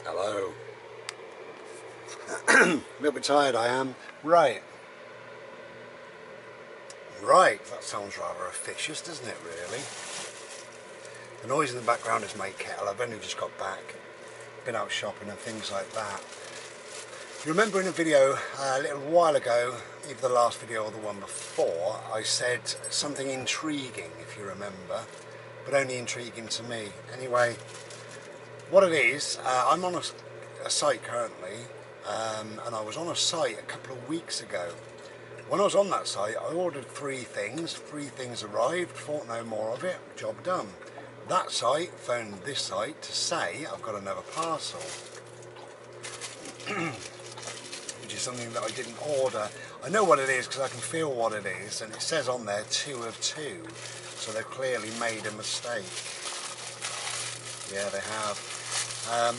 Hello. A little bit tired I am. Right, that sounds rather officious, doesn't it, really? The noise in the background is my kettle. I've only just got back, been out shopping and things like that. You remember in a video a little while ago, either the last video or the one before, I said something intriguing, if you remember, but only intriguing to me. Anyway, what it is, I'm on a site currently, and I was on a site a couple of weeks ago. When I was on that site, I ordered 3 things. 3 things arrived, thought no more of it, job done. That site phoned this site to say I've got another parcel, which is something that I didn't order. I know what it is because I can feel what it is, and it says on there 2 of 2, so they've clearly made a mistake. Yeah, they have. A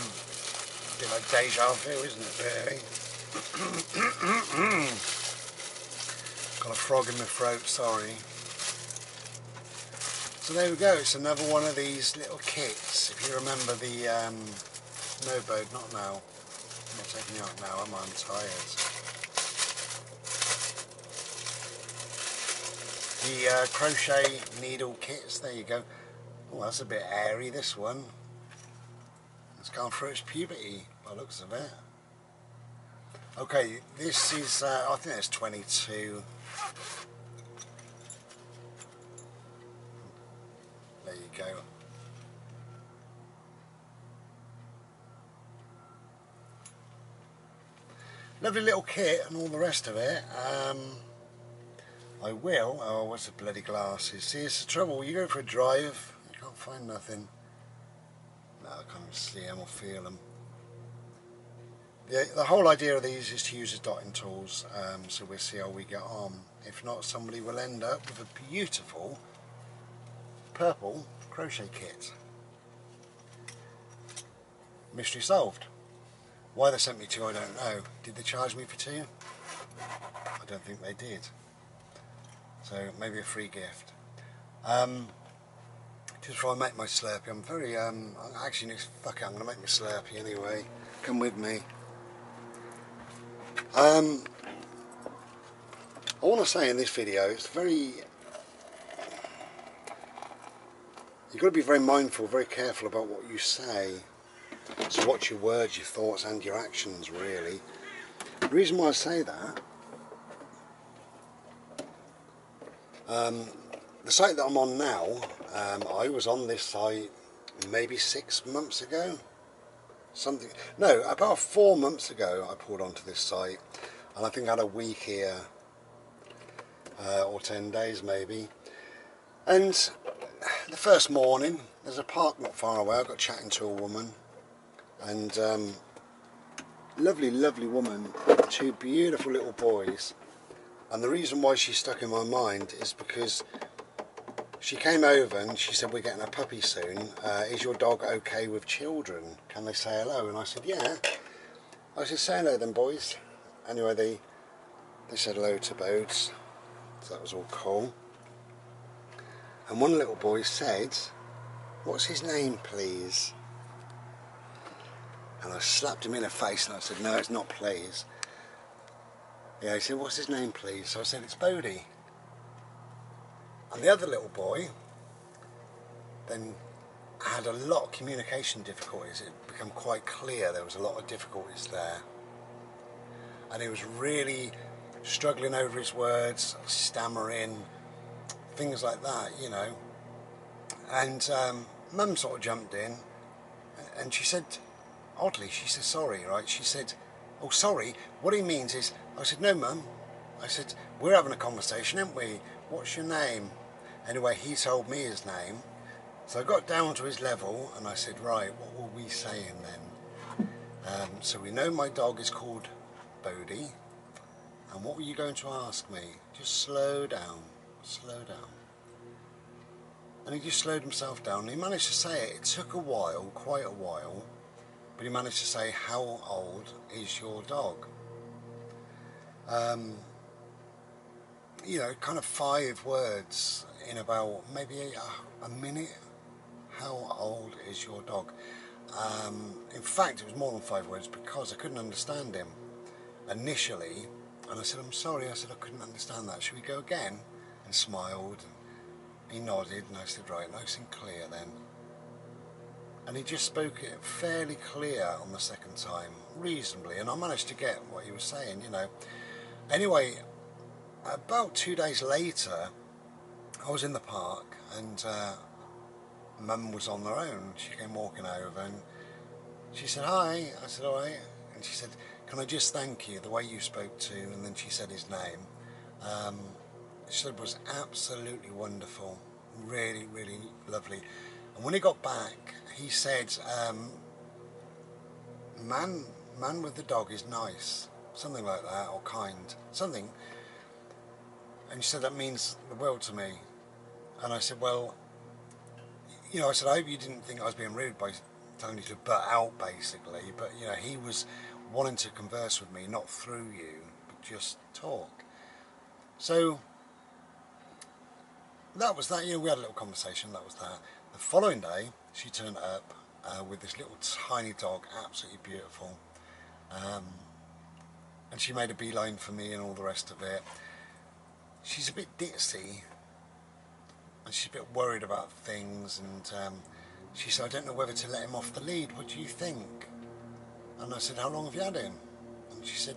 bit like deja vu, isn't it, really? Got a frog in my throat, sorry. So there we go, it's another one of these little kits. If you remember the, no Bode, not now. I'm not taking you out now, I'm tired. The crochet needle kits, there you go. Oh, that's a bit airy, this one. It's gone through its puberty, by the looks of it. Okay, this is, I think it's 22. There you go. Lovely little kit and all the rest of it. I will, oh, what's the bloody glasses? See, it's the trouble, you go for a drive, you can't find nothing. No, I can't even see them or feel them. The whole idea of these is to use as dotting tools, so we'll see how we get on. If not, somebody will end up with a beautiful purple crochet kit. Mystery solved. Why they sent me 2 I don't know. Did they charge me for 2? I don't think they did. So maybe a free gift. Just before I make my Slurpee, I'm very, actually, fuck it, I'm going to make my Slurpee anyway. Come with me. I want to say in this video, it's very, you've got to be very mindful, very careful about what you say. So watch your words, your thoughts and your actions, really. The reason why I say that, the site that I'm on now, I was on this site maybe 6 months ago. About 4 months ago I pulled onto this site, and I think I had a week here, or 10 days maybe. And the first morning, there's a park not far away, I got chatting to a woman, and lovely woman, 2 beautiful little boys. And the reason why she stuck in my mind is because she came over and she said, we're getting a puppy soon, is your dog okay with children? Can they say hello? And I said, yeah. I said, say hello then, boys. Anyway, they said hello to Bodes, so that was all cool. And one little boy said, what's his name, please? And I slapped him in the face and I said, no, it's not please. Yeah, he said, what's his name, please? So I said, it's Bodie. And the other little boy then had a lot of communication difficulties. It became quite clear there was a lot of difficulties there. And he was really struggling over his words, stammering, things like that, you know. And Mum sort of jumped in and she said, oddly, she said sorry, right? She said, oh sorry, what he means is, I said, no Mum. I said, we're having a conversation, aren't we? What's your name? Anyway, he told me his name. So I got down to his level and I said, right, what were we saying then? So we know my dog is called Bodie. And what were you going to ask me? Just slow down, slow down. And he just slowed himself down and he managed to say it. It took a while, quite a while, but he managed to say, how old is your dog? You know, kind of 5 words in about maybe a minute. How old is your dog? In fact, it was more than 5 words because I couldn't understand him initially. And I said, I'm sorry, I said, I couldn't understand that. Should we go again? And smiled. And he nodded, and I said, right, nice and clear then. And he just spoke it fairly clear on the second time, reasonably. And I managed to get what he was saying, you know. Anyway, about 2 days later, I was in the park, and Mum was on their own. She came walking over, and she said, hi. I said, all right. And she said, can I just thank you, the way you spoke to, and then she said his name. She said it was absolutely wonderful, really, really lovely. And when he got back, he said, man with the dog is nice, something like that, or kind, something. And she said, that means the world to me. And I said, well, you know, I said, I hope you didn't think I was being rude by telling you to butt out, basically. But, you know, he was wanting to converse with me, not through you, but just talk. So that was that. You know, we had a little conversation. That was that. The following day, she turned up with this little tiny dog, absolutely beautiful. And she made a beeline for me and all the rest of it. She's a bit ditzy, and she's a bit worried about things, and she said, I don't know whether to let him off the lead. What do you think? And I said, how long have you had him? And she said,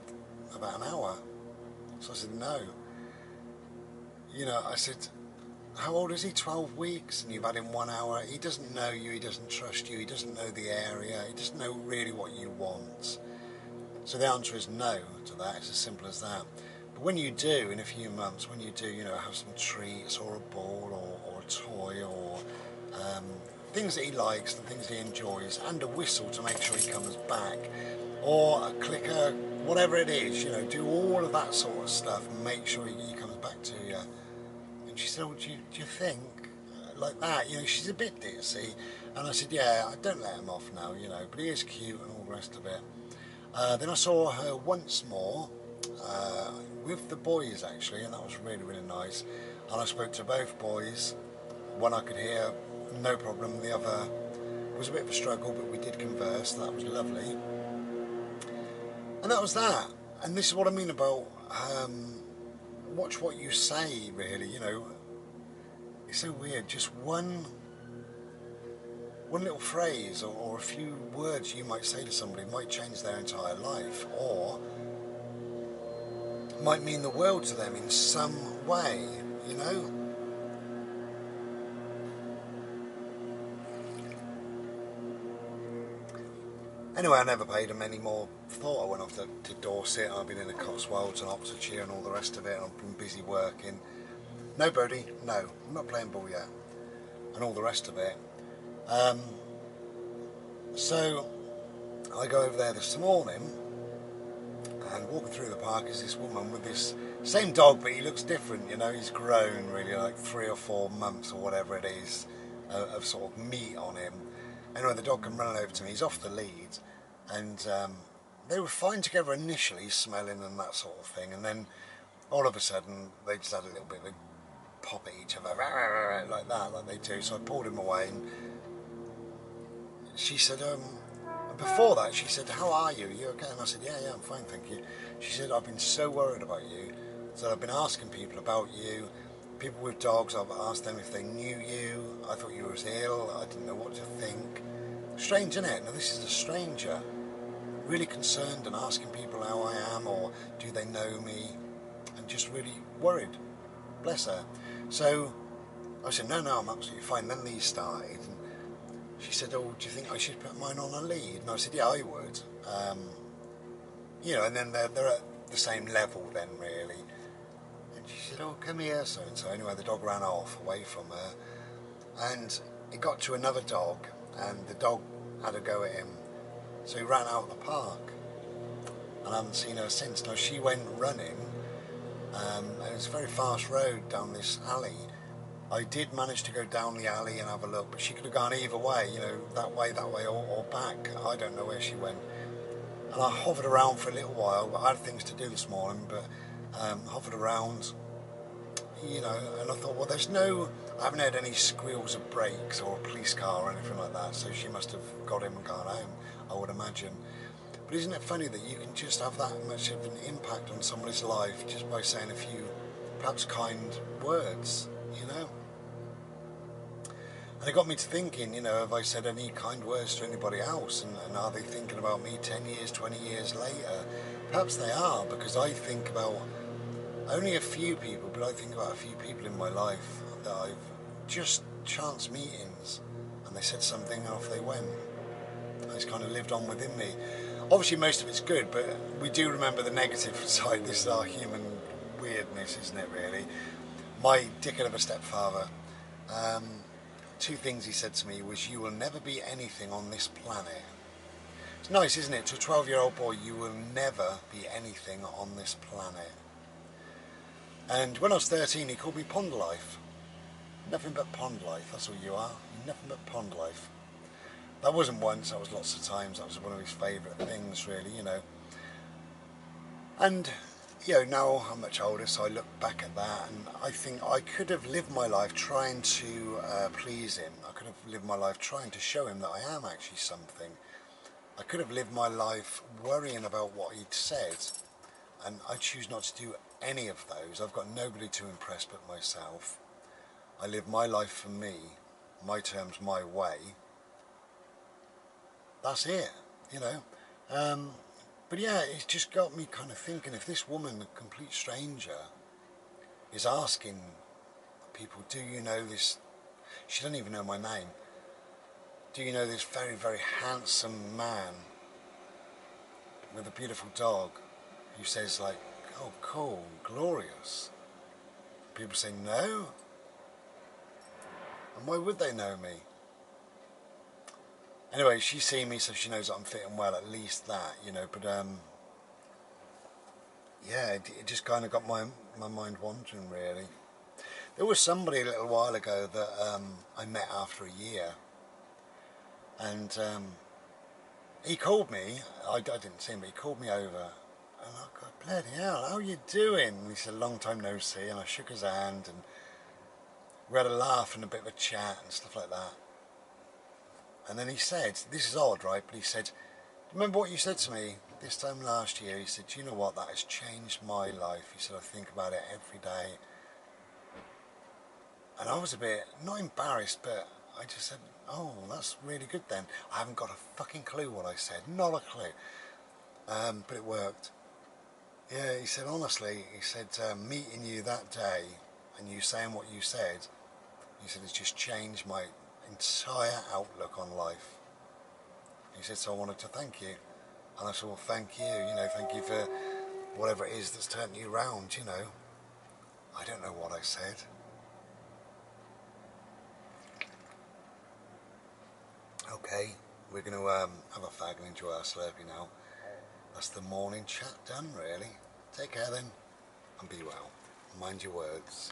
about an hour. So I said, no. You know, I said, how old is he? 12 weeks, and you've had him 1 hour. He doesn't know you, he doesn't trust you, he doesn't know the area, he doesn't know really what you want. So the answer is no to that. It's as simple as that. But when you do, in a few months, when you do, you know, have some treats or a ball or a toy or things that he likes and things he enjoys, and a whistle to make sure he comes back, or a clicker, whatever it is, you know, do all of that sort of stuff and make sure he comes back to you. And she said, well, do you think like that? You know, she's a bit ditzy. And I said, yeah, I don't let him off now, you know, but he is cute and all the rest of it. Then I saw her once more with the boys, actually, and that was really, really nice. And I spoke to both boys. One I could hear, no problem. The other was a bit of a struggle, but we did converse. That was lovely. And that was that. And this is what I mean about watch what you say, really. You know, it's so weird. Just one little phrase or a few words you might say to somebody might change their entire life, or might mean the world to them in some way, you know. Anyway, I never paid him any more thought. I went off to Dorset, I've been in the Cotswolds and Oxfordshire and all the rest of it, and I've been busy working. No, Birdie, no, I'm not playing ball yet, and all the rest of it. So I go over there this morning, and walking through the park is this woman with this same dog, but he looks different, you know. He's grown really, like 3 or 4 months or whatever it is of sort of meat on him. Anyway, the dog came running over to me. He's off the lead, and they were fine together initially, smelling and that sort of thing, and then all of a sudden they just had a little bit of a pop at each other, like that, like they do. So I pulled him away, and she said, before that, she said, how are you? Are you okay? And I said, yeah, I'm fine, thank you. She said, I've been so worried about you, so I've been asking people about you. People with dogs, I've asked them if they knew you. I thought you were ill. I didn't know what to think. Strange, isn't it? Now, this is a stranger, really concerned and asking people how I am, or do they know me, and just really worried. Bless her. So I said, no, I'm absolutely fine. Then these started. And she said, oh, do you think I should put mine on a lead? And I said, yeah, I would. You know, and then they're at the same level then, really. And she said, oh, come here, so-and-so. Anyway, the dog ran off away from her. And it got to another dog, and the dog had a go at him. So he ran out of the park. And I haven't seen her since. Now, she went running, and it's a very fast road down this alley. I did manage to go down the alley and have a look, but she could have gone either way, you know, that way, or back. I don't know where she went. And I hovered around for a little while. I had things to do this morning, but hovered around, you know, and I thought, well, I haven't heard any squeals of brakes or a police car or anything like that, so she must have got him and gone home, I would imagine. But isn't it funny that you can just have that much of an impact on somebody's life just by saying a few perhaps kind words, you know? And it got me to thinking, you know, have I said any kind words to anybody else, and are they thinking about me 10 years, 20 years later? Perhaps they are, because I think about only a few people, but I think about a few people in my life that I've just chance meetings, and they said something and off they went. And it's kind of lived on within me. Obviously most of it's good, but we do remember the negative side. This is our human weirdness, isn't it, really? My dickhead of a stepfather, two things he said to me was, you will never be anything on this planet. It's nice, isn't it? To a 12-year-old boy, you will never be anything on this planet. And when I was 13, he called me Pond Life. Nothing but pond life, that's all you are. Nothing but pond life. That wasn't once, that was lots of times. That was one of his favourite things, really, you know. And, you know, now I'm much older, so I look back at that and I think I could have lived my life trying to please him. I could have lived my life trying to show him that I am actually something. I could have lived my life worrying about what he'd said, and I choose not to do any of those. I've got nobody to impress but myself. I live my life for me, my terms, my way. That's it, you know. But yeah, it's just got me kind of thinking, if this woman, a complete stranger, is asking people, do you know this, she doesn't even know my name, do you know this very, very handsome man with a beautiful dog, who says like, oh cool, glorious. People say no. And why would they know me? Anyway, she's seen me, so she knows that I'm fitting well, at least that, you know. But yeah, it just kind of got my mind wandering, really. There was somebody a little while ago that I met after a year, and he called me. I didn't see him, but he called me over, and I got, bloody hell, how are you doing? And he said, long time no see, and I shook his hand, and we had a laugh and a bit of a chat and stuff like that. And then he said, this is odd, right? But he said, remember what you said to me this time last year? He said, do you know what? That has changed my life. He said, I think about it every day. And I was a bit, not embarrassed, but I just said, oh, that's really good then. I haven't got a fucking clue what I said. Not a clue. But it worked. Yeah, he said, honestly, he said, meeting you that day and you saying what you said, he said, it's just changed my entire outlook on life. He said, so I wanted to thank you. And I said, well, thank you, you know, thank you for whatever it is that's turned you round, you know. I don't know what I said. Okay, we're going to have a fag and enjoy our Slurpee now. That's the morning chat done, really. Take care then, and be well. Mind your words.